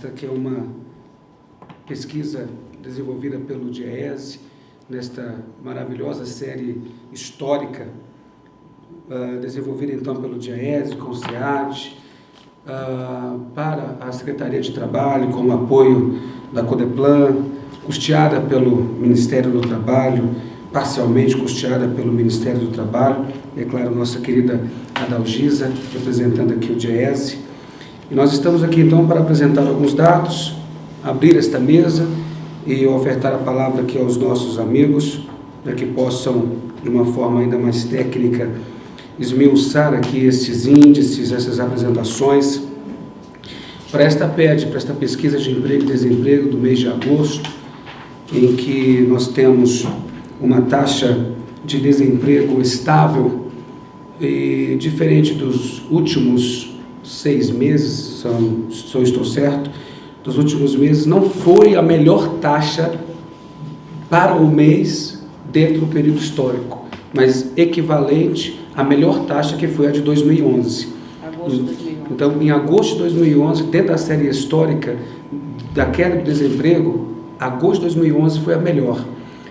Esta que é uma pesquisa desenvolvida pelo DIEESE, nesta maravilhosa série histórica, desenvolvida então pelo DIEESE, com o SEAD, para a Secretaria de Trabalho, com o apoio da Codeplan, custeada pelo Ministério do Trabalho, parcialmente custeada pelo Ministério do Trabalho, e, é claro, nossa querida Adalgisa, representando aqui o DIEESE. E nós estamos aqui, então, para apresentar alguns dados, abrir esta mesa e ofertar a palavra aqui aos nossos amigos, para que possam, de uma forma ainda mais técnica, esmiuçar aqui esses índices, essas apresentações. Para esta pesquisa de emprego e desemprego do mês de agosto, em que nós temos uma taxa de desemprego estável e diferente dos últimos 6 meses, se eu estou certo, dos últimos meses, não foi a melhor taxa para o mês dentro do período histórico, mas equivalente à melhor taxa que foi a de 2011. Agosto de 2011. Então, em agosto de 2011, dentro da série histórica da queda do desemprego, agosto de 2011 foi a melhor.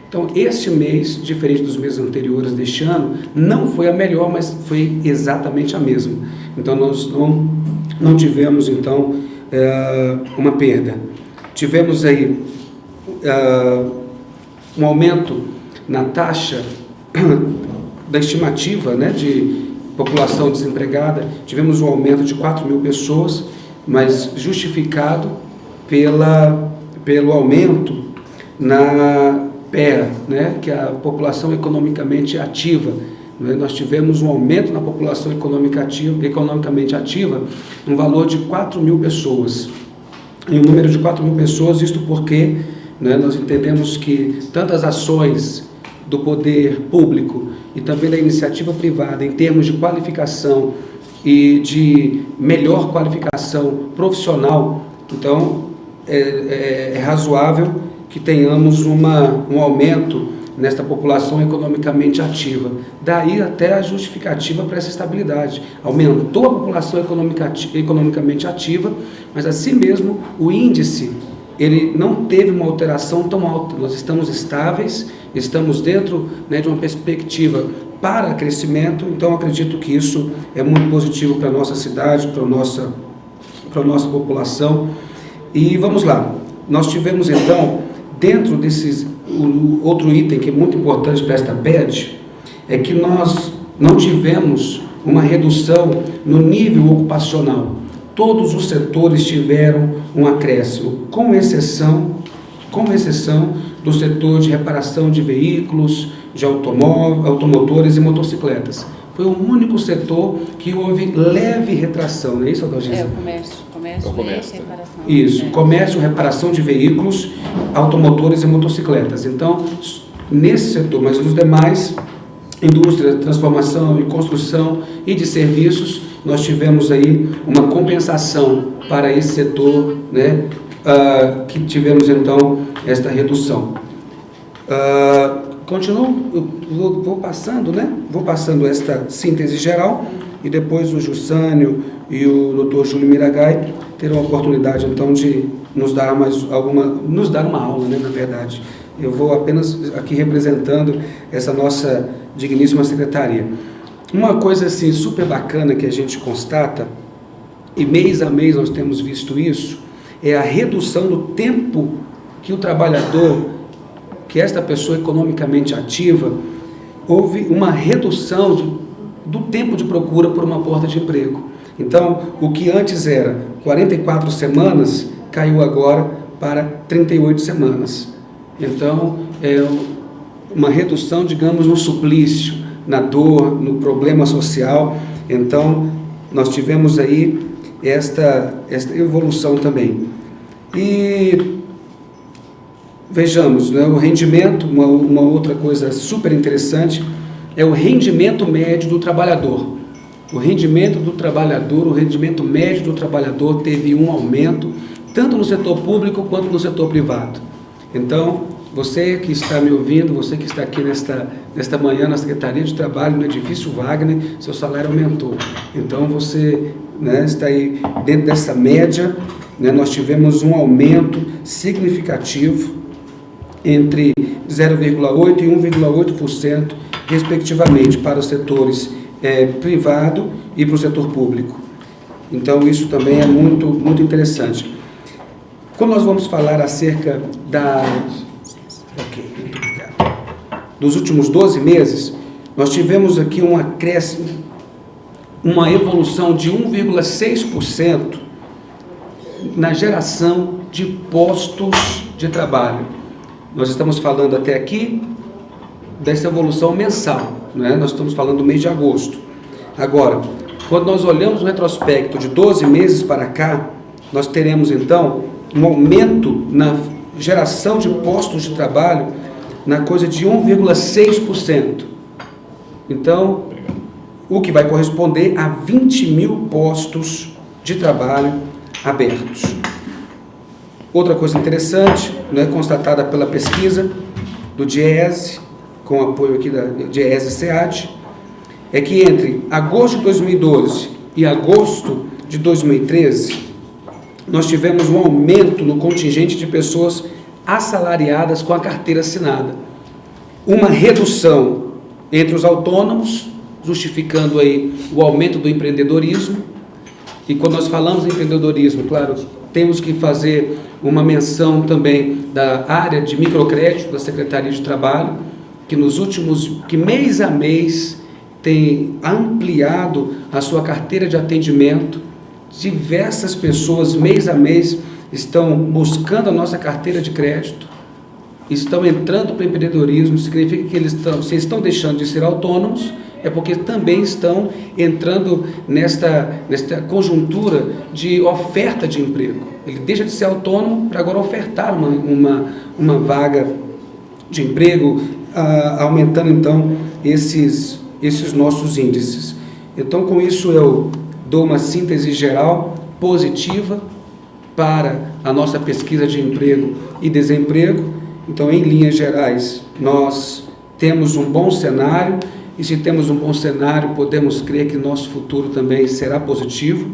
Então, este mês, diferente dos meses anteriores deste ano, não foi a melhor, mas foi exatamente a mesma. Então, nós não tivemos, então, uma perda. Tivemos aí um aumento na taxa da estimativa, né, de população desempregada. Tivemos um aumento de 4.000 pessoas, mas justificado pelo aumento na PEA, né, que é a população economicamente ativa. Nós tivemos um aumento na população economicamente ativa, no valor de 4.000 pessoas. E o número de 4.000 pessoas, isto porque, né, nós entendemos que tantas ações do poder público e também da iniciativa privada, em termos de qualificação e de melhor qualificação profissional, então é razoável que tenhamos um aumento nesta população economicamente ativa. Daí até a justificativa para essa estabilidade. Aumentou a população economicamente ativa, mas assim mesmo o índice ele não teve uma alteração tão alta. Nós estamos estáveis, estamos dentro, né, de uma perspectiva para crescimento, então acredito que isso é muito positivo para a nossa cidade, para a nossa população. E vamos lá, nós tivemos então, dentro desses, outro item que é muito importante para esta PED, é que nós não tivemos uma redução no nível ocupacional. Todos os setores tiveram um acréscimo, com exceção do setor de reparação de veículos, de automotores e motocicletas. Foi o único setor que houve leve retração, não é isso, Adalgisa? É, o comércio e reparação. Isso, comércio, reparação de veículos, automotores e motocicletas. Então, nesse setor, mas nos demais, indústria, transformação e construção e de serviços, nós tivemos aí uma compensação para esse setor, né, que tivemos então esta redução. Continuo, vou passando esta síntese geral e depois o Jussânio e o Dr. Júlio Miragai terão a oportunidade então de nos dar uma aula, né, na verdade. Eu vou apenas aqui representando essa nossa digníssima secretaria. Uma coisa assim super bacana que a gente constata, e mês a mês nós temos visto isso, é a redução do tempo que o trabalhador, que esta pessoa economicamente ativa, houve uma redução do tempo de procura por uma porta de emprego. Então, o que antes era 44 semanas, caiu agora para 38 semanas. Então, é uma redução, digamos, no suplício, na dor, no problema social. Então, nós tivemos aí esta evolução também. E vejamos, né, o rendimento, uma outra coisa super interessante, é o rendimento médio do trabalhador. O rendimento médio do trabalhador teve um aumento, tanto no setor público quanto no setor privado. Então, Você que está me ouvindo, você que está aqui nesta manhã na Secretaria de Trabalho, no edifício Wagner, seu salário aumentou. Então você, né, está aí dentro dessa média, né, nós tivemos um aumento significativo entre 0,8% e 1,8%, respectivamente, para os setores privado e para o setor público. Então isso também é muito, muito interessante. Quando nós vamos falar acerca muito obrigado. Dos últimos 12 meses, nós tivemos aqui um acréscimo, uma evolução de 1,6% na geração de postos de trabalho. Nós estamos falando até aqui dessa evolução mensal, né? Nós estamos falando do mês de agosto. Agora, quando nós olhamos o retrospecto de 12 meses para cá, nós teremos então um aumento na geração de postos de trabalho na coisa de 1,6%. Então, o que vai corresponder a 20 mil postos de trabalho abertos. Outra coisa interessante, né, constatada pela pesquisa do DIEESE, com apoio aqui da DIEESE e SEAD, é que entre agosto de 2012 e agosto de 2013, nós tivemos um aumento no contingente de pessoas assalariadas com a carteira assinada. Uma redução entre os autônomos, justificando aí o aumento do empreendedorismo. E quando nós falamos em empreendedorismo, claro, temos que fazer uma menção também da área de microcrédito da Secretaria de Trabalho, que mês a mês tem ampliado a sua carteira de atendimento. Diversas pessoas, mês a mês, estão buscando a nossa carteira de crédito, estão entrando para o empreendedorismo. Significa que se estão deixando de ser autônomos, é porque também estão entrando nesta conjuntura de oferta de emprego. Ele deixa de ser autônomo para agora ofertar uma vaga de emprego, aumentando então esses nossos índices. Então, com isso eu dou uma síntese geral positiva para a nossa pesquisa de emprego e desemprego. Então, em linhas gerais, nós temos um bom cenário, e se temos um bom cenário, podemos crer que nosso futuro também será positivo,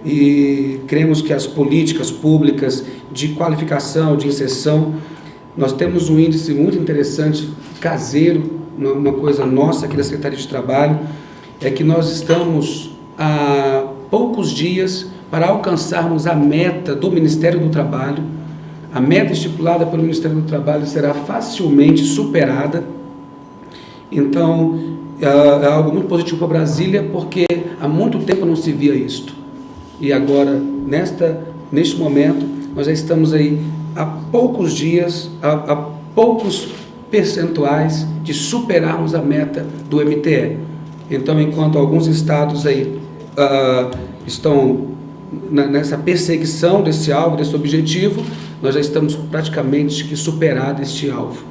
e cremos que as políticas públicas de qualificação, de inserção, nós temos um índice muito interessante, caseiro, uma coisa nossa aqui da Secretaria de Trabalho, é que nós estamos há poucos dias para alcançarmos a meta do Ministério do Trabalho. A meta estipulada pelo Ministério do Trabalho será facilmente superada. Então, é algo muito positivo para Brasília, porque há muito tempo não se via isto. E agora, neste momento, nós já estamos aí há poucos dias, há poucos percentuais de superarmos a meta do MTE. Então, enquanto alguns estados aí estão nessa perseguição desse alvo, desse objetivo, nós já estamos praticamente que superado este alvo.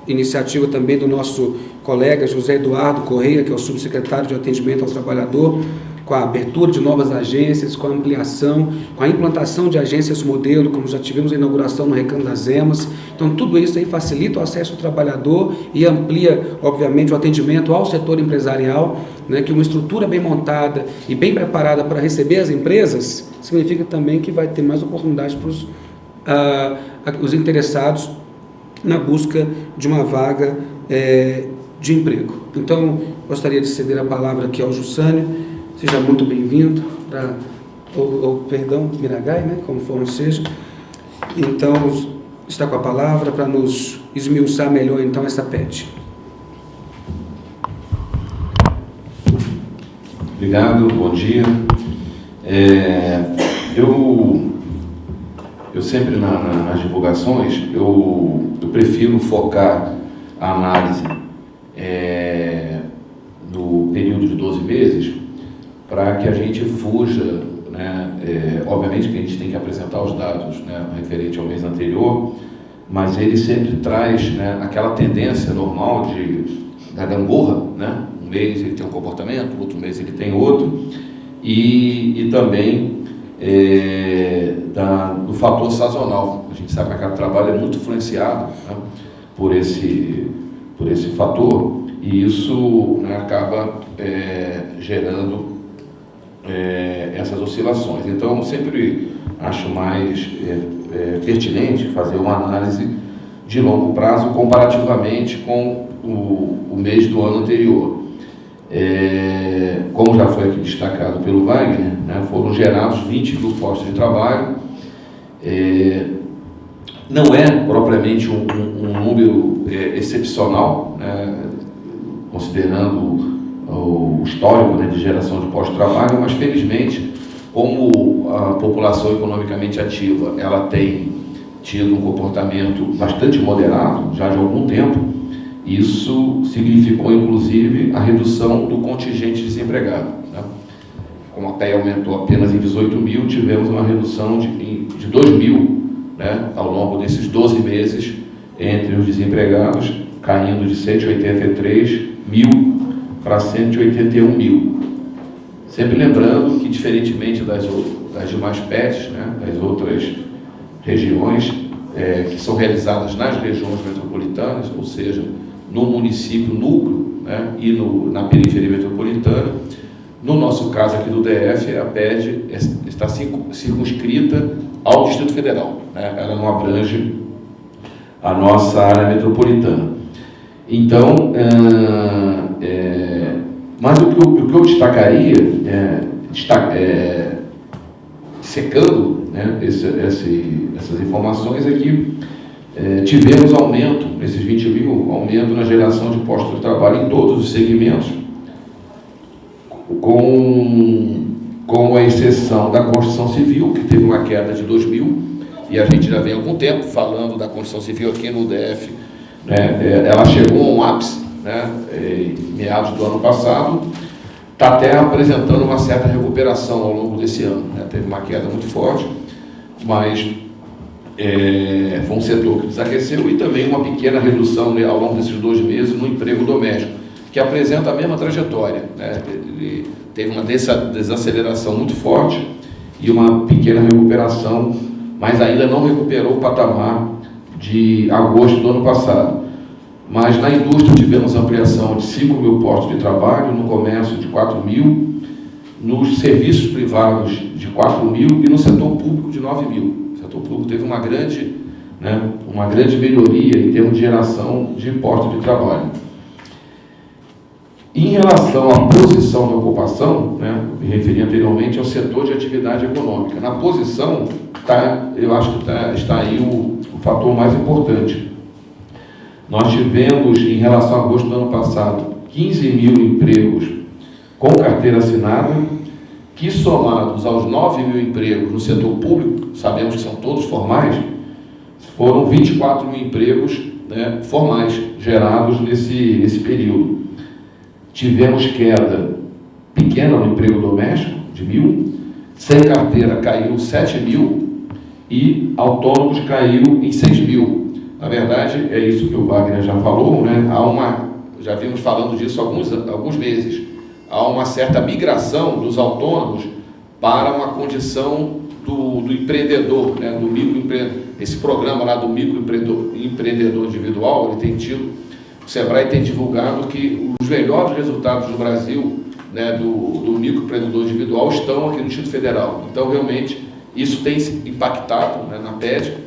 Iniciativa também do nosso colega José Eduardo Correia, que é o subsecretário de Atendimento ao Trabalhador, com a abertura de novas agências, com a ampliação, com a implantação de agências modelo, como já tivemos a inauguração no Recanto das Emas. Então, tudo isso aí facilita o acesso ao trabalhador e amplia, obviamente, o atendimento ao setor empresarial, né, que uma estrutura bem montada e bem preparada para receber as empresas, significa também que vai ter mais oportunidades para os interessados na busca de uma vaga de emprego. Então, gostaria de ceder a palavra aqui ao Jussânio. Seja muito bem-vindo, Miragai, né, conforme seja. Então, está com a palavra para nos esmiuçar melhor, então, essa PET. Obrigado, bom dia. Eu sempre, nas divulgações, eu prefiro focar a análise no período de 12 meses, para que a gente fuja, né, obviamente que a gente tem que apresentar os dados, né, referente ao mês anterior, mas ele sempre traz, né, aquela tendência normal da gangorra, né? Um mês ele tem um comportamento, outro mês ele tem outro, e também do fator sazonal. A gente sabe que o mercado de trabalho é muito influenciado, né, por esse fator, e isso, né, acaba gerando essas oscilações. Então, sempre acho mais pertinente fazer uma análise de longo prazo comparativamente com o mês do ano anterior. Como já foi aqui destacado pelo Wagner, né, foram gerados 20 mil postos de trabalho. Não é propriamente um número excepcional, né, considerando o histórico, né, de geração de postos de trabalho, mas felizmente, como a população economicamente ativa ela tem tido um comportamento bastante moderado já de algum tempo, isso significou inclusive a redução do contingente desempregado, né? Como a PEI aumentou apenas em 18 mil, tivemos uma redução de 2 mil, né, ao longo desses 12 meses entre os desempregados, caindo de 183 mil para 181 mil. Sempre lembrando que, diferentemente das demais PETs, né, das outras regiões que são realizadas nas regiões metropolitanas, ou seja, no município núcleo, né, e na periferia metropolitana, no nosso caso aqui do DF, a PED está circunscrita ao Distrito Federal, né? Ela não abrange a nossa área metropolitana. Então, mas o que eu destacaria, secando, né, essas informações, é que tivemos aumento, nesses 20 mil, aumento na geração de postos de trabalho em todos os segmentos, com a exceção da construção civil, que teve uma queda de 2 mil, e a gente já vem há algum tempo falando da construção civil aqui no DF, né? Ela chegou a um ápice, né, em meados do ano passado, está até apresentando uma certa recuperação ao longo desse ano, né? Teve uma queda muito forte, mas foi um setor que desaqueceu, e também uma pequena redução, né, ao longo desses 2 meses no emprego doméstico, que apresenta a mesma trajetória, né? Ele teve uma desaceleração muito forte e uma pequena recuperação, mas ainda não recuperou o patamar de agosto do ano passado. Mas na indústria tivemos ampliação de 5 mil postos de trabalho, no comércio de 4 mil, nos serviços privados de 4 mil e no setor público de 9 mil. O setor público teve uma grande melhoria em termos de geração de postos de trabalho. Em relação à posição da ocupação, né, me referi anteriormente ao setor de atividade econômica. Na posição, eu acho que está aí o fator mais importante. Nós tivemos, em relação a agosto do ano passado, 15 mil empregos com carteira assinada, que somados aos 9 mil empregos no setor público, sabemos que são todos formais, foram 24 mil empregos, né, formais gerados nesse período. Tivemos queda pequena no emprego doméstico, de 1.000, sem carteira caiu 7 mil e autônomos caiu em 6 mil. Na verdade, é isso que o Wagner já falou, né? Já vimos falando disso há alguns meses. Há uma certa migração dos autônomos para uma condição do empreendedor, né? Do microempreendedor. Esse programa lá do microempreendedor individual, ele tem tido... O SEBRAE tem divulgado que os melhores resultados do Brasil, né, do microempreendedor individual, estão aqui no Distrito Federal. Então, realmente, isso tem impactado, né, na PED.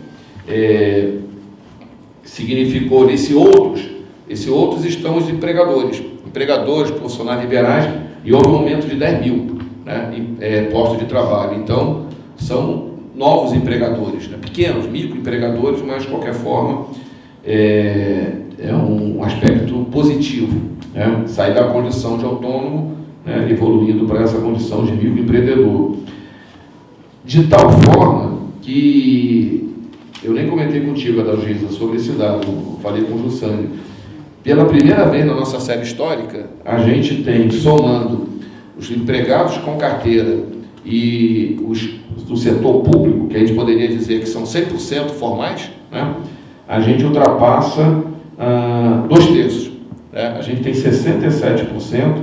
Significou nesses outros estão os empregadores, profissionais liberais, e houve um aumento de 10 mil, né, postos de trabalho. Então, são novos empregadores, né, pequenos, microempregadores, mas, de qualquer forma, é um aspecto positivo, né? Sair da condição de autônomo, né, evoluindo para essa condição de microempreendedor. De tal forma que, eu nem comentei contigo, Adalgisa, sobre esse dado, falei com o Jussane. Pela primeira vez na nossa série histórica, a gente tem, somando os empregados com carteira e os do setor público, que a gente poderia dizer que são 100% formais, né? A gente ultrapassa 2/3. Né? A gente tem 67%,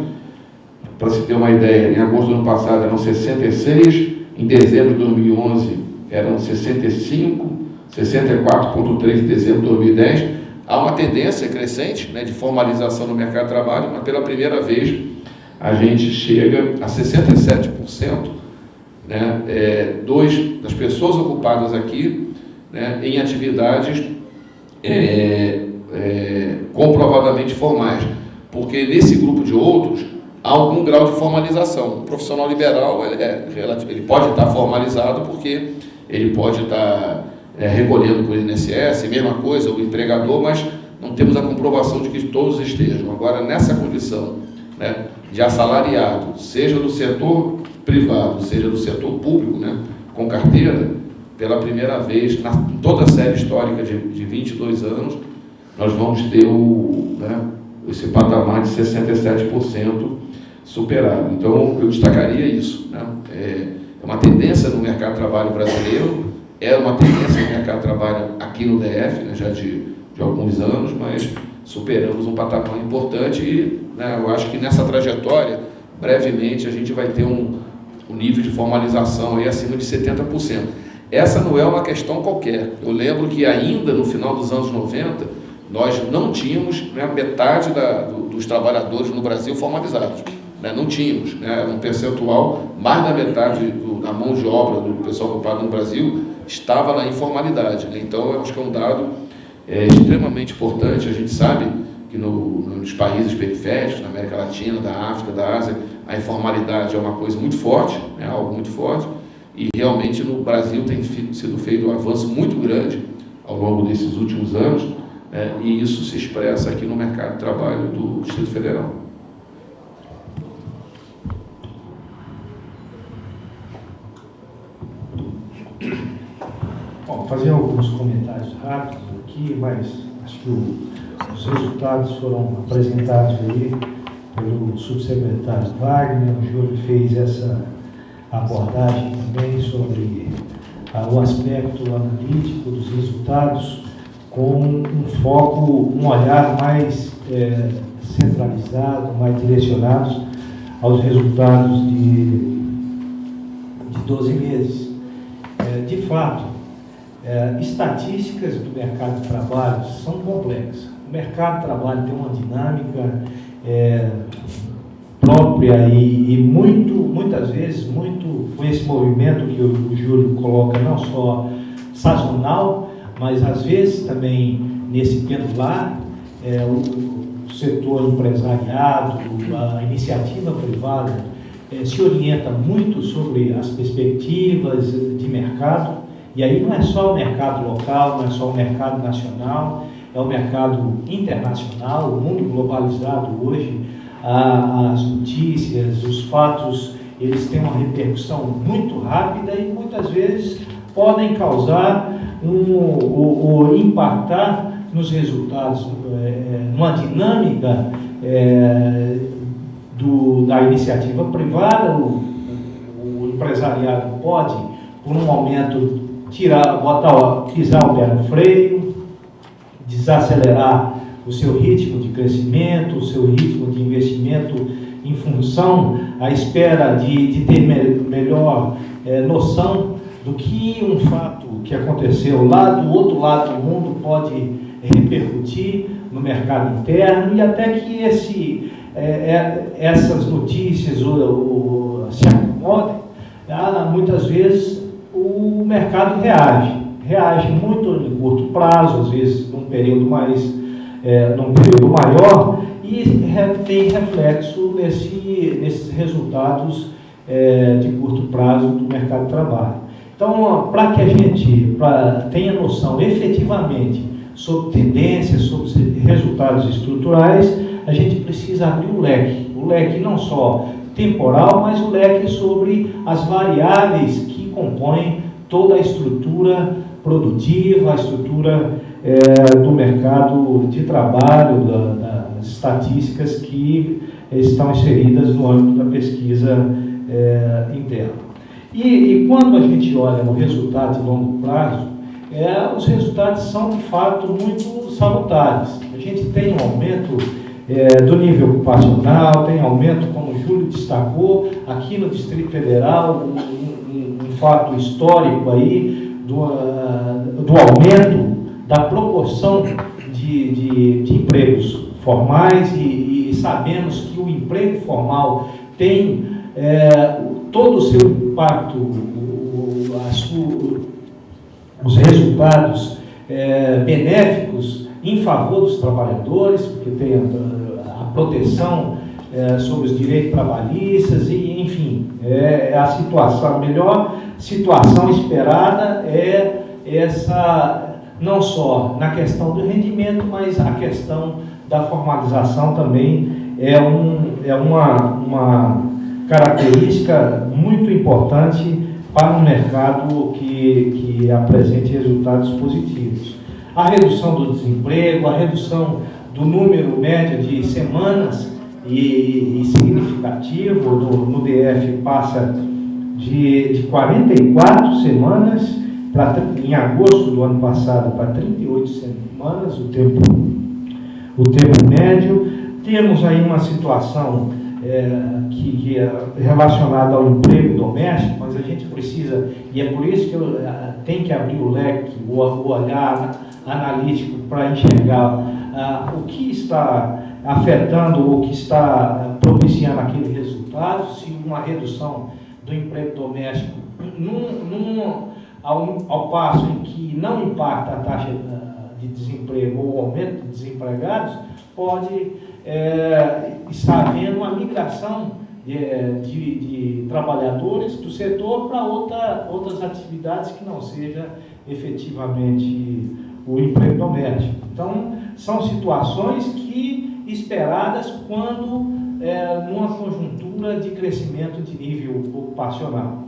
para se ter uma ideia, em agosto do ano passado eram 66%, em dezembro de 2011 eram 65%, 64,3% em dezembro de 2010, há uma tendência crescente, né, de formalização no mercado de trabalho, mas pela primeira vez a gente chega a 67%, né, das pessoas ocupadas aqui, né, em atividades comprovadamente formais, porque nesse grupo de outros há algum grau de formalização. O profissional liberal ele pode estar formalizado porque ele pode estar recolhendo para o INSS, mesma coisa, o empregador, mas não temos a comprovação de que todos estejam. Agora, nessa condição, né, de assalariado, seja do setor privado, seja do setor público, né, com carteira, pela primeira vez, em toda a série histórica de 22 anos, nós vamos ter esse patamar de 67% superado. Então, eu destacaria isso, né? É uma tendência no mercado de trabalho brasileiro, é uma tendência no mercado de trabalho aqui no DF, né, já de alguns anos, mas superamos um patamar importante e, né, eu acho que nessa trajetória, brevemente, a gente vai ter um nível de formalização aí acima de 70%. Essa não é uma questão qualquer. Eu lembro que ainda no final dos anos 90, nós não tínhamos, né, metade dos trabalhadores no Brasil formalizados. Né? Não tínhamos, né? Um percentual, mais da metade da mão de obra do pessoal ocupado no Brasil estava na informalidade. Né? Então, eu acho que é um dado extremamente importante. A gente sabe que nos países periféricos, na América Latina, da África, da Ásia, a informalidade é uma coisa muito forte, né? Algo muito forte, e realmente no Brasil tem sido feito um avanço muito grande ao longo desses últimos anos, e isso se expressa aqui no mercado de trabalho do Distrito Federal. Bom, fazer alguns comentários rápidos aqui, mas acho que os resultados foram apresentados aí pelo subsecretário Wagner. O Júlio fez essa abordagem também sobre o aspecto analítico dos resultados, com um foco, um olhar mais centralizado, mais direcionado aos resultados de 12 meses. De fato, estatísticas do mercado de trabalho são complexas. O mercado de trabalho tem uma dinâmica própria e muitas vezes, com esse movimento que o Júlio coloca, não só sazonal, mas às vezes também nesse pendular, o setor empresariado, a iniciativa privada se orienta muito sobre as perspectivas de mercado, e aí não é só o mercado local, não é só o mercado nacional, é o mercado internacional, o mundo globalizado hoje, as notícias, os fatos, eles têm uma repercussão muito rápida e muitas vezes podem causar ou impactar nos resultados, numa dinâmica da iniciativa privada. O empresariado pode, por um momento, pisar o pé no freio, desacelerar o seu ritmo de crescimento, o seu ritmo de investimento em função, à espera de ter melhor noção do que um fato que aconteceu lá do outro lado do mundo pode repercutir no mercado interno, e até que essas notícias se acomodem, muitas vezes o mercado reage muito em curto prazo, às vezes num período maior, e tem reflexo nesses resultados de curto prazo do mercado de trabalho. Então, para que a gente tenha noção efetivamente sobre tendências, sobre resultados estruturais, a gente precisa abrir o leque não só temporal, mas o leque sobre as variáveis que compõem toda a estrutura produtiva, a estrutura do mercado de trabalho, das estatísticas que estão inseridas no âmbito da pesquisa interna. E quando a gente olha o resultado de longo prazo, os resultados são de fato muito salutares. A gente tem um aumento do nível ocupacional, tem aumento, como o Júlio destacou, aqui no Distrito Federal, um fato histórico aí do aumento da proporção de de empregos formais e sabemos que o emprego formal tem todo o seu impacto, os resultados benéficos em favor dos trabalhadores, porque tem a proteção sobre os direitos trabalhistas, e, enfim, a situação, a melhor situação esperada é essa, não só na questão do rendimento, mas a questão da formalização também é uma característica muito importante para um mercado que apresente resultados positivos. A redução do desemprego, a redução do número médio de semanas e significativo no DF passa de 44 semanas em agosto do ano passado para 38 semanas, o tempo médio. Temos aí uma situação que é relacionada ao emprego doméstico, mas a gente precisa, e é por isso que eu tenho que abrir o leque, o olhar analítico para enxergar o que está afetando ou que está propiciando aquele resultado, se uma redução do emprego doméstico ao passo em que não impacta a taxa de desemprego ou o aumento de desempregados, pode estar havendo uma migração de trabalhadores do setor para outras atividades que não seja efetivamente o emprego doméstico. Então, são situações que esperadas quando numa conjuntura de crescimento de nível ocupacional.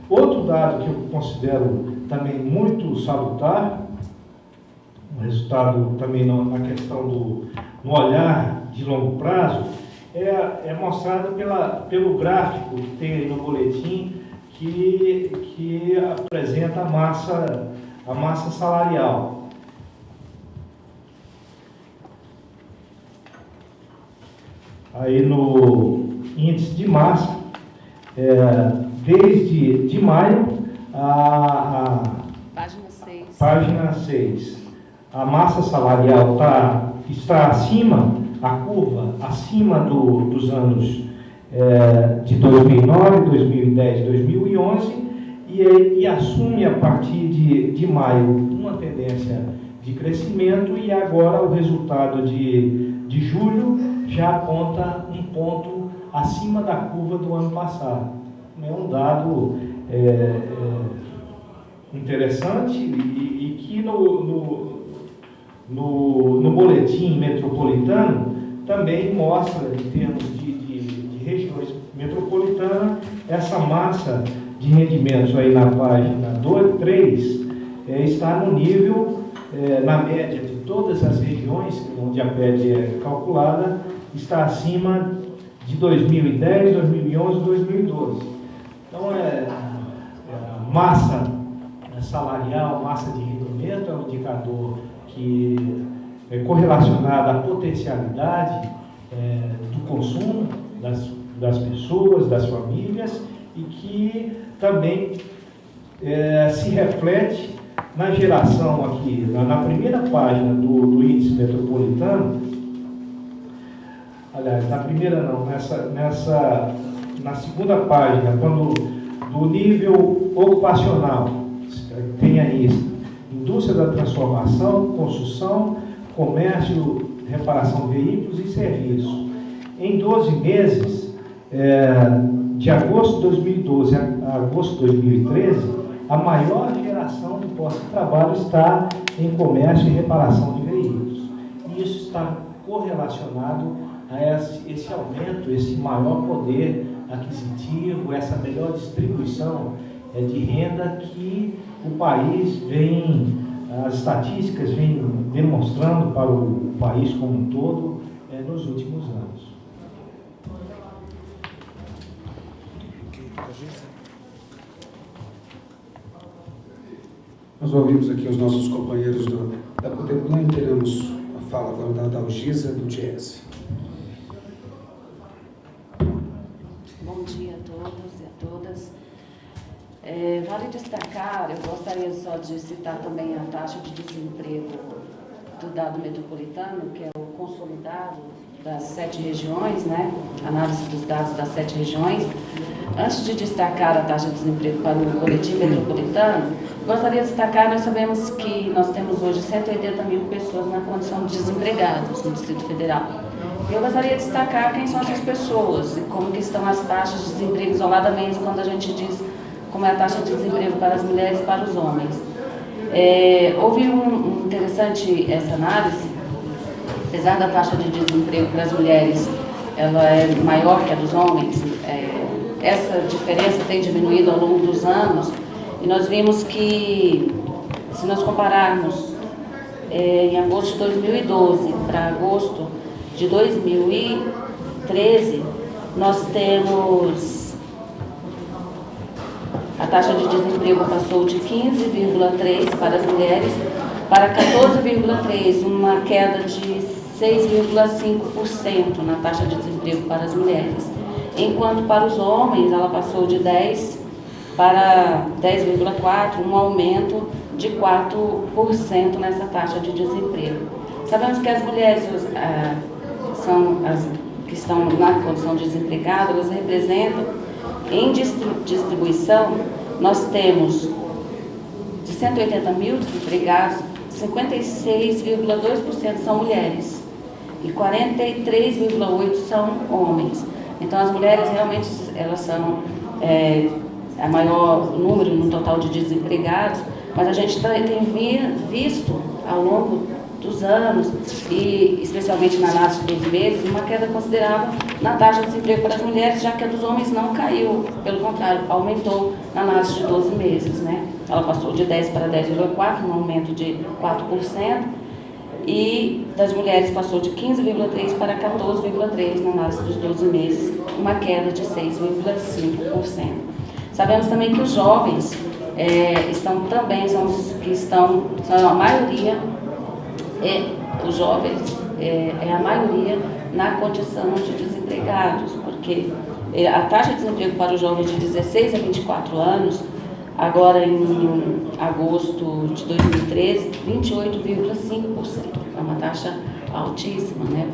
Outro dado que eu considero também muito salutar, um resultado também na questão no olhar de longo prazo, é mostrado pelo gráfico que tem aí no boletim, que apresenta a massa salarial. Aí no índice de massa, desde de maio página 6, a massa salarial está acima, a curva acima dos anos de 2009, 2010, 2011 e assume a partir de maio uma tendência de crescimento, e agora o resultado de julho já aponta um ponto acima da curva do ano passado. É um dado interessante e que no boletim metropolitano também mostra, em termos de regiões metropolitanas, essa massa de rendimentos aí na página 3 está no nível, na média de todas as regiões onde a PED é calculada, está acima de 2010, 2011 e 2012. Então, a massa salarial, massa de rendimento é um indicador que é correlacionado à potencialidade do consumo das pessoas, das famílias, e que também se reflete na geração aqui, na primeira página do índice metropolitano. Aliás, na primeira não, na segunda página, quando do nível ocupacional, tem aí indústria da transformação, construção, comércio, reparação de veículos e serviços. Em 12 meses, de agosto de 2012 a agosto de 2013, a maior geração de postos de trabalho está em comércio e reparação de veículos. E isso está correlacionado a esse aumento, esse maior poder aquisitivo, essa melhor distribuição de renda que o país as estatísticas vêm demonstrando para o país como um todo nos últimos anos. Nós ouvimos aqui os nossos companheiros da Coteplan e teremos a fala agora da Algisa, do Diese. Bom dia a todos e a todas. Vale destacar, eu gostaria só de citar também a taxa de desemprego do dado metropolitano, que é o consolidado das 7 regiões, né? Análise dos dados das 7 regiões. Antes de destacar a taxa de desemprego para o boletim metropolitano, gostaria de destacar, nós sabemos que nós temos hoje 180 mil pessoas na condição de desempregados no Distrito Federal. Eu gostaria de destacar quem são essas pessoas e como que estão as taxas de desemprego isoladamente quando a gente diz como é a taxa de desemprego para as mulheres e para os homens. Houve um interessante essa análise, apesar da taxa de desemprego para as mulheres ela é maior que a dos homens, essa diferença tem diminuído ao longo dos anos e nós vimos que, se nós compararmos em agosto de 2012 para agosto de 2013, nós temos a taxa de desemprego passou de 15,3% para as mulheres para 14,3%, uma queda de 6,5% na taxa de desemprego para as mulheres. Enquanto para os homens ela passou de 10% para 10,4%, um aumento de 4% nessa taxa de desemprego. Sabemos que as mulheres são as que estão na condição de desempregado, elas representam, em distribuição, nós temos de 180 mil desempregados, 56,2% são mulheres e 43,8% são homens. Então as mulheres realmente elas são a maior número no total de desempregados, mas a gente tem visto ao longo dos anos, e especialmente na análise de 12 meses, uma queda considerável na taxa de desemprego para as mulheres, já que a dos homens não caiu, pelo contrário, aumentou na análise de 12 meses, né? Ela passou de 10 para 10,4, um aumento de 4%, e das mulheres passou de 15,3 para 14,3 na análise dos 12 meses, uma queda de 6,5%. Sabemos também que os jovens são a maioria, os jovens é a maioria na condição de desempregados, porque a taxa de desemprego para os jovens de 16 a 24 anos, agora em agosto de 2013, 28,5%. É uma taxa altíssima, né,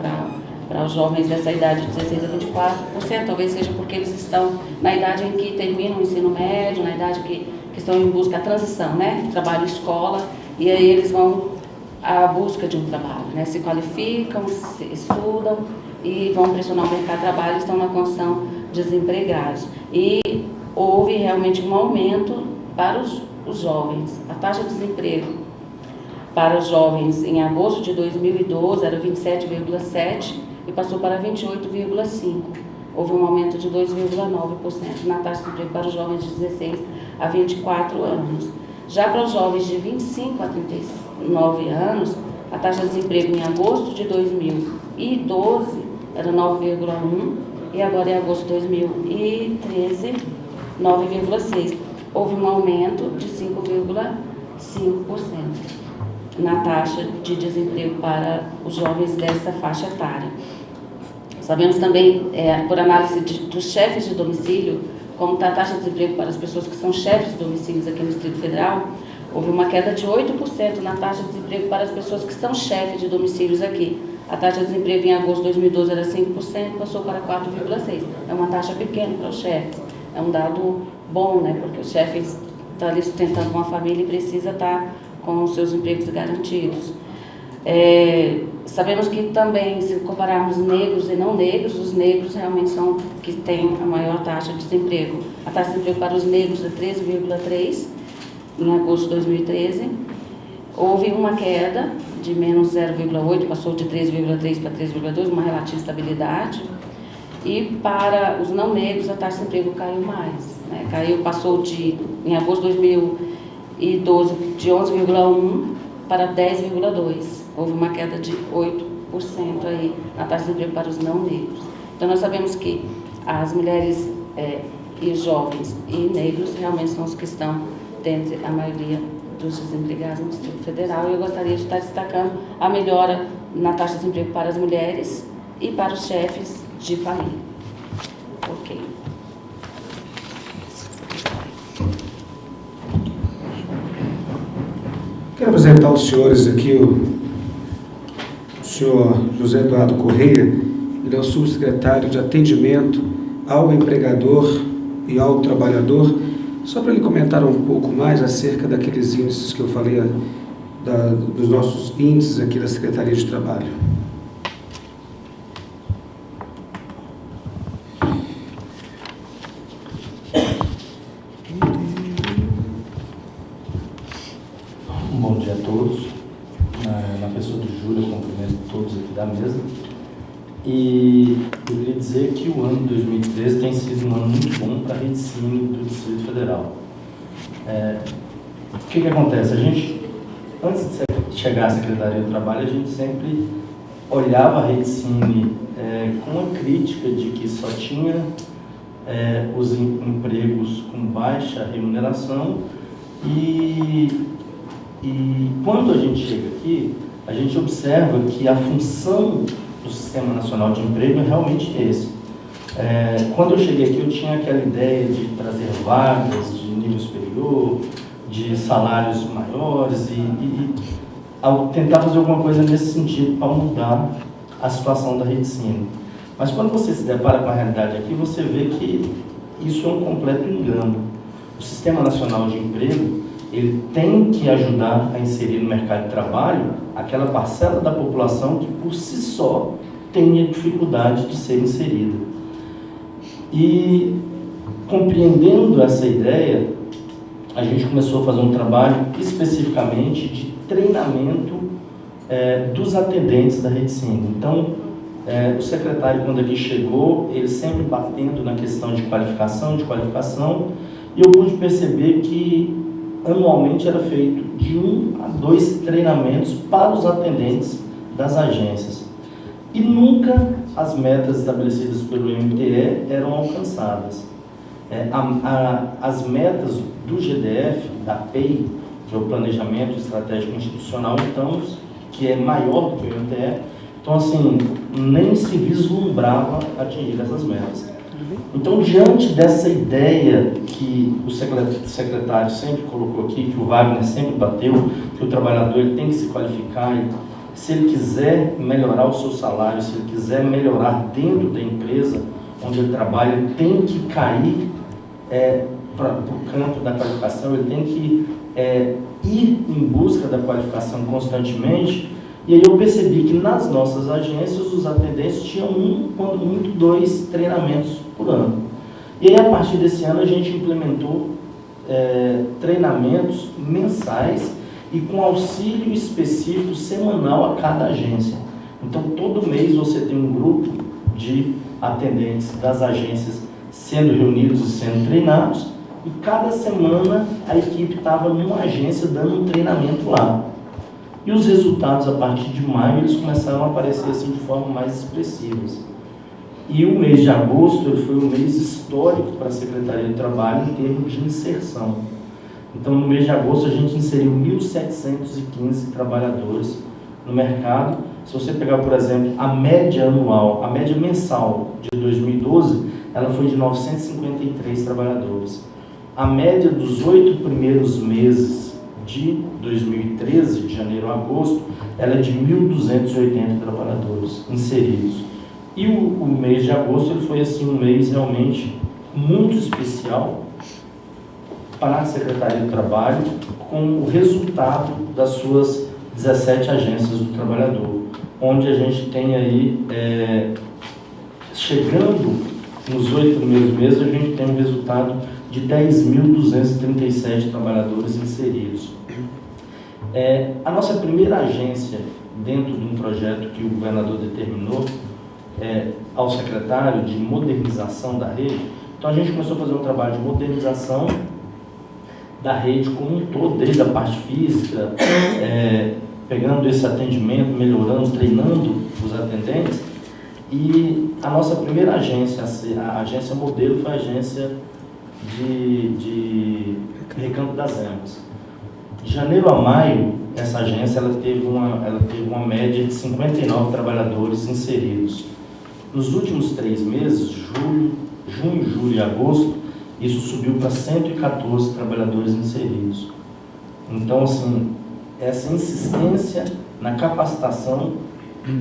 para os jovens dessa idade de 16 a 24%, talvez seja porque eles estão na idade em que terminam o ensino médio, na idade que estão em busca da transição, né, trabalho e escola, e aí eles vão à busca de um trabalho, né? Se qualificam, estudam e vão pressionar o mercado de trabalho e estão na condição de desempregados. E houve realmente um aumento para os jovens. A taxa de desemprego para os jovens em agosto de 2012 era 27,7% e passou para 28,5%. Houve um aumento de 2,9% na taxa de desemprego para os jovens de 16 a 24 anos. Já para os jovens de 25 a 39 anos, a taxa de desemprego em agosto de 2012 era 9,1% e agora em agosto de 2013, 9,6%. Houve um aumento de 5,5% na taxa de desemprego para os jovens dessa faixa etária. Sabemos também, por análise dos chefes de domicílio, como está a taxa de desemprego para as pessoas que são chefes de domicílios aqui no Distrito Federal, houve uma queda de 8% na taxa de desemprego para as pessoas que são chefes de domicílios aqui. A taxa de desemprego em agosto de 2012 era 5%, passou para 4,6%. É uma taxa pequena para os chefes. É um dado bom, né? Porque os chefes estão ali sustentando uma família e precisa estar com os seus empregos garantidos. Sabemos que também, se compararmos negros e não negros, os negros realmente são que têm a maior taxa de desemprego. A taxa de desemprego para os negros é 13,3% em agosto de 2013. Houve uma queda de menos 0,8%, passou de 3,3% para 3,2%, uma relativa estabilidade. E para os não negros, a taxa de desemprego caiu mais, né? Passou em agosto de 2012 de 11,1% para 10,2%. Houve uma queda de 8% aí na taxa de desemprego para os não negros. Então nós sabemos que as mulheres e jovens e negros realmente são os que estão dentre a maioria dos desempregados no Distrito Federal. E eu gostaria de estar destacando a melhora na taxa de desemprego para as mulheres e para os chefes de família. Ok. Quero apresentar aos senhores aqui senhor José Eduardo Correia, ele é o subsecretário de atendimento ao empregador e ao trabalhador, só para ele comentar um pouco mais acerca daqueles índices que eu falei, dos nossos índices aqui da Secretaria de Trabalho. Bom dia a todos. Na pessoa do Júlio, eu cumprimento todos aqui da mesa. E eu queria dizer que o ano de 2013 tem sido um ano muito bom para a Redcine do Distrito Federal. O que acontece? A gente, antes de chegar à Secretaria do Trabalho, a gente sempre olhava a Redcine com uma crítica de que só tinha os empregos com baixa remuneração e quando a gente chega aqui, a gente observa que a função do Sistema Nacional de Emprego é realmente esse. Quando eu cheguei aqui, eu tinha aquela ideia de trazer vagas de nível superior, de salários maiores e tentar fazer alguma coisa nesse sentido para mudar a situação da Redcine. Mas quando você se depara com a realidade aqui, você vê que isso é um completo engano. O Sistema Nacional de Emprego, ele tem que ajudar a inserir no mercado de trabalho aquela parcela da população que por si só tem dificuldade de ser inserida. E compreendendo essa ideia, a gente começou a fazer um trabalho especificamente de treinamento dos atendentes da Redcine. Então, o secretário, quando aqui chegou, ele sempre batendo na questão de qualificação, e eu pude perceber que anualmente era feito de 1 a 2 treinamentos para os atendentes das agências. E nunca as metas estabelecidas pelo MTE eram alcançadas. As metas do GDF, da PEI, que é o Planejamento Estratégico Institucional, então, que é maior do que o MTE, então, assim, nem se vislumbrava atingir essas metas. Então, diante dessa ideia que o secretário sempre colocou aqui, que o Wagner sempre bateu, que o trabalhador ele tem que se qualificar, e, se ele quiser melhorar o seu salário, se ele quiser melhorar dentro da empresa onde ele trabalha, ele tem que cair para o campo da qualificação, ele tem que ir em busca da qualificação constantemente. E aí eu percebi que nas nossas agências os atendentes tinham 1, quando muito 2 treinamentos por ano. E aí a partir desse ano a gente implementou treinamentos mensais e com auxílio específico semanal a cada agência. Então todo mês você tem um grupo de atendentes das agências sendo reunidos e sendo treinados, e cada semana a equipe estava numa agência dando um treinamento lá. E os resultados, a partir de maio, eles começaram a aparecer assim de forma mais expressivas. E o mês de agosto ele foi um mês histórico para a Secretaria de Trabalho em termos de inserção. Então, no mês de agosto, a gente inseriu 1.715 trabalhadores no mercado. Se você pegar, por exemplo, a média anual, a média mensal de 2012, ela foi de 953 trabalhadores. A média dos 8 primeiros meses de 2013, de janeiro a agosto, ela é de 1.280 trabalhadores inseridos. E o mês de agosto ele foi assim, um mês realmente muito especial para a Secretaria do Trabalho, com o resultado das suas 17 agências do trabalhador, onde a gente tem aí, chegando nos 8 primeiros meses, a gente tem um resultado de 10.237 trabalhadores inseridos. A nossa primeira agência, dentro de um projeto que o governador determinou ao secretário de modernização da rede, então a gente começou a fazer um trabalho de modernização da rede como um todo, desde a parte física, pegando esse atendimento, melhorando, treinando os atendentes. E a nossa primeira agência, a agência modelo, foi a agência de Recanto das Emas. De janeiro a maio, essa agência ela teve uma média de 59 trabalhadores inseridos. Nos últimos 3 meses, junho, julho e agosto, isso subiu para 114 trabalhadores inseridos. Então, assim, essa insistência na capacitação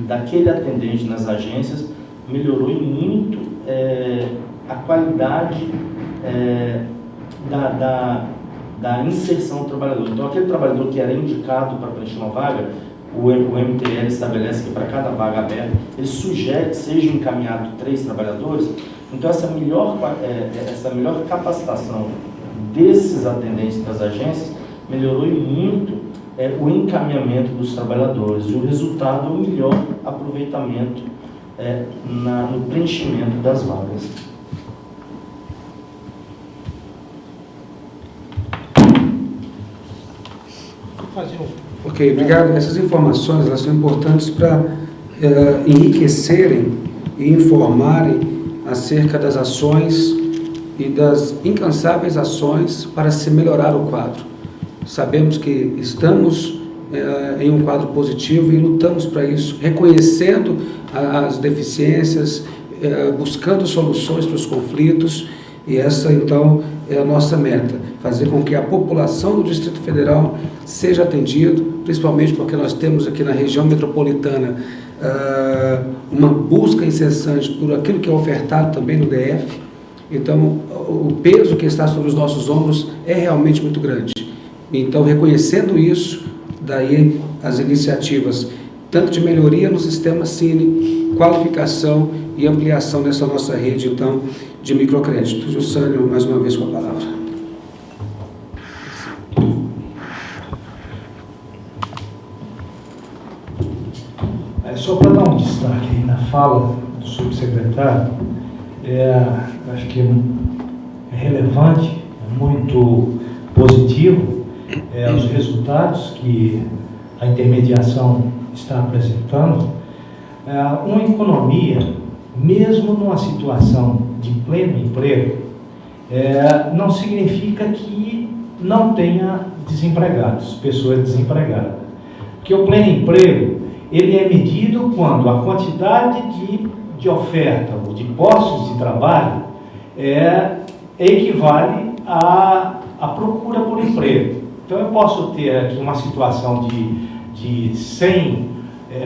daquele atendente nas agências melhorou em muito a qualidade da inserção do trabalhador. Então, aquele trabalhador que era indicado para preencher uma vaga, o MTL estabelece que para cada vaga aberta, ele sugere que seja encaminhado 3 trabalhadores. Então, essa melhor capacitação desses atendentes das agências melhorou em muito o encaminhamento dos trabalhadores, e o resultado é o melhor aproveitamento no preenchimento das vagas. Ok, obrigado. Essas informações elas são importantes para enriquecerem e informarem acerca das ações e das incansáveis ações para se melhorar o quadro. Sabemos que estamos em um quadro positivo e lutamos para isso, reconhecendo as deficiências, buscando soluções para os conflitos, e essa então é a nossa meta, fazer com que a população do Distrito Federal seja atendida, principalmente porque nós temos aqui na região metropolitana uma busca incessante por aquilo que é ofertado também no DF. Então o peso que está sobre os nossos ombros é realmente muito grande. Então, reconhecendo isso, daí as iniciativas tanto de melhoria no sistema Cine, qualificação e ampliação dessa nossa rede, então, de microcrédito. Jussânio, mais uma vez com a palavra. Só para dar um destaque aí na fala do subsecretário, acho que é relevante, é muito positivo os resultados que a intermediação está apresentando. Uma economia, mesmo numa situação de pleno emprego, não significa que não tenha desempregados, pessoas desempregadas. Porque o pleno emprego, ele é medido quando a quantidade de oferta ou de postos de trabalho equivale à procura por emprego. Então, eu posso ter aqui uma situação de 100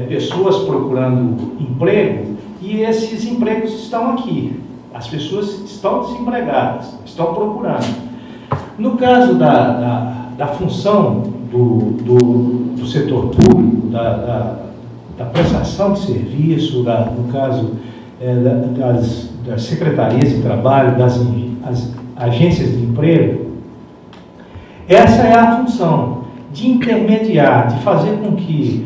pessoas procurando emprego, e esses empregos estão aqui. As pessoas estão desempregadas, estão procurando. No caso da função do setor público, da prestação de serviço, no caso das secretarias de trabalho, das agências de emprego, essa é a função de intermediar, de fazer com que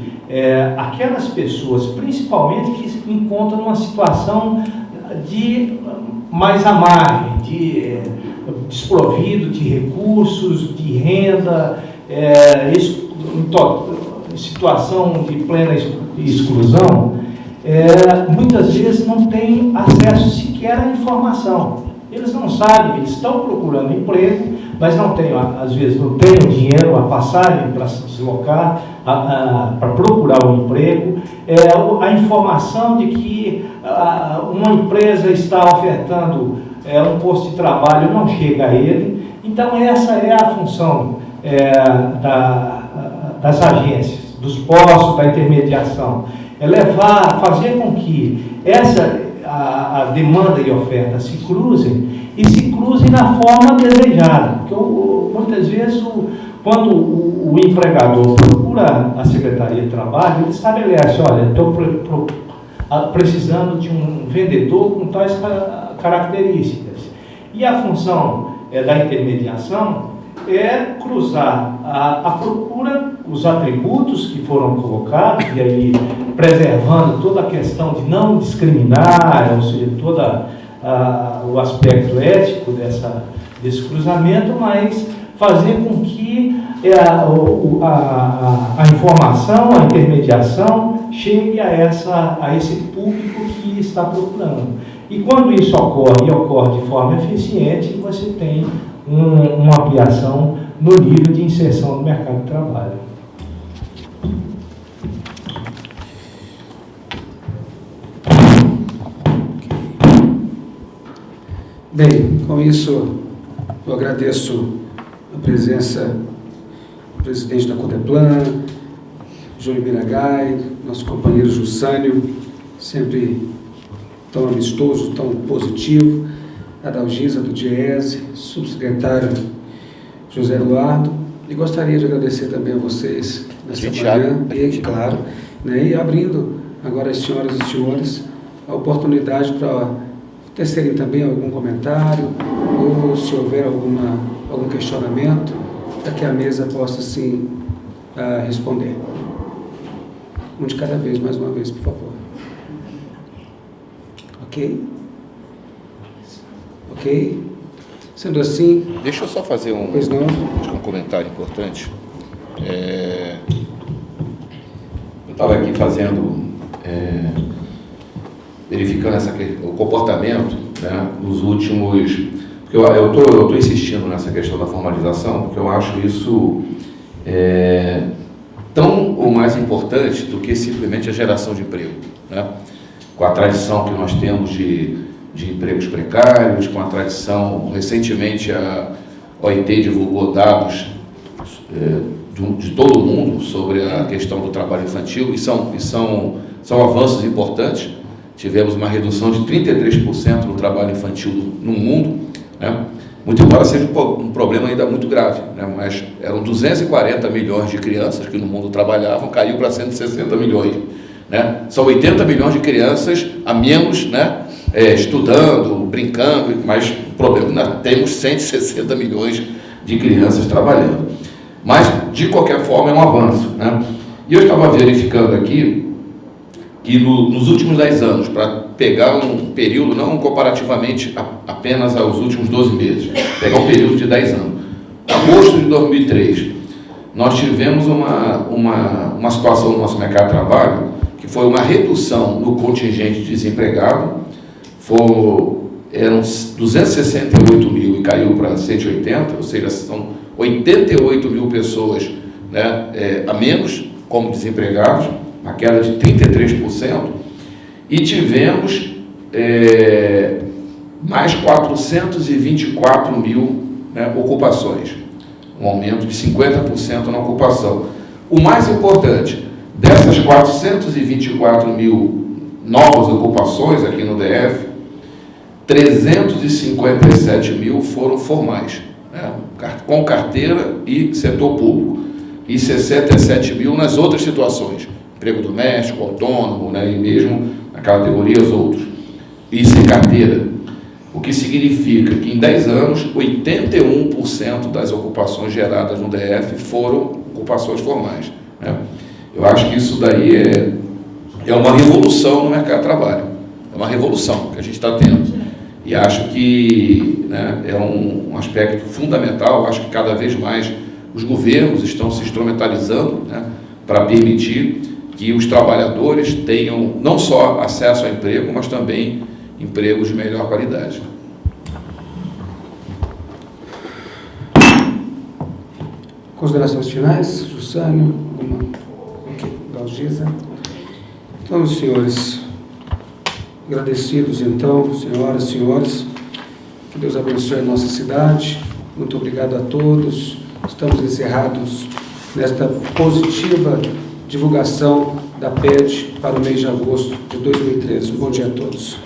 aquelas pessoas, principalmente que se encontram numa situação de mais à margem, desprovido de recursos, de renda, situação de plena exclusão, muitas vezes não têm acesso sequer à informação. Eles não sabem, eles estão procurando emprego, mas não têm, às vezes, não têm o dinheiro, a passagem para se deslocar, para procurar um emprego, a informação de que uma empresa está ofertando um posto de trabalho, não chega a ele. Então, essa é a função das agências, dos postos, da intermediação. É fazer com que a demanda e a oferta se cruzem, e se cruzem na forma desejada. Porque muitas vezes, quando o empregador procura a Secretaria de Trabalho, ele estabelece, olha, estou precisando de um vendedor com tais características. E a função da intermediação é cruzar a procura, os atributos que foram colocados, e aí preservando toda a questão de não discriminar, ou seja, todo o aspecto ético desse cruzamento, mas fazer com que a informação, a intermediação chegue a esse público que está procurando. E quando isso ocorre, e ocorre de forma eficiente, você tem uma ampliação no nível de inserção no mercado de trabalho. Bem, com isso eu agradeço a presença do presidente da Codeplan, Júlio Miragai, nosso companheiro Jussânio, sempre tão amistoso, tão positivo, a Dalgisa do Diese, subsecretário José Eduardo, e gostaria de agradecer também a vocês nessa manhã, e claro, né, e abrindo agora as senhoras e senhores a oportunidade para tecerem também algum comentário, ou se houver algum questionamento, para que a mesa possa, sim, responder. Um de cada vez, mais uma vez, por favor. Ok? Ok? Sendo assim... Deixa eu só fazer um comentário importante. Eu estava aqui verificando o comportamento, né, nos últimos... Porque eu estou insistindo nessa questão da formalização, porque eu acho isso tão ou mais importante do que simplesmente a geração de emprego, né? Com a tradição que nós temos de empregos precários, com a tradição, recentemente a OIT divulgou dados de todo o mundo sobre a questão do trabalho infantil, e são avanços importantes. Tivemos uma redução de 33% no trabalho infantil no mundo, né? Muito embora seja um problema ainda muito grave, né? Mas eram 240 milhões de crianças que no mundo trabalhavam, caiu para 160 milhões. Né? São 80 milhões de crianças a menos, né? Estudando, brincando, mas o problema, nós temos 160 milhões de crianças trabalhando. Mas, de qualquer forma, é um avanço, né? E eu estava verificando aqui que nos últimos 10 anos, para pegar um período, não comparativamente apenas aos últimos 12 meses, pegar um período de 10 anos, agosto de 2003, nós tivemos uma situação no nosso mercado de trabalho que foi uma redução no contingente desempregado, eram 268 mil e caiu para 180, ou seja, são 88 mil pessoas, né, a menos como desempregados, uma queda de 33%, e tivemos mais 424 mil, né, ocupações, um aumento de 50% na ocupação. O mais importante, dessas 424 mil novas ocupações aqui no DF, 357 mil foram formais, né, com carteira e setor público, e 67 mil nas outras situações, emprego doméstico, autônomo, né, e mesmo na categoria os outros, e sem carteira. O que significa que em 10 anos, 81% das ocupações geradas no DF foram ocupações formais, né? Eu acho que isso daí é uma revolução no mercado de trabalho, é uma revolução que a gente está tendo. E acho que, né, é um aspecto fundamental. Acho que cada vez mais os governos estão se instrumentalizando, né, para permitir que os trabalhadores tenham não só acesso ao emprego, mas também empregos de melhor qualidade. Considerações finais, Jussânio, Dalgisa. Então, senhores, agradecidos então, senhoras e senhores, que Deus abençoe a nossa cidade. Muito obrigado a todos. Estamos encerrados nesta positiva divulgação da PED para o mês de agosto de 2013. Um bom dia a todos.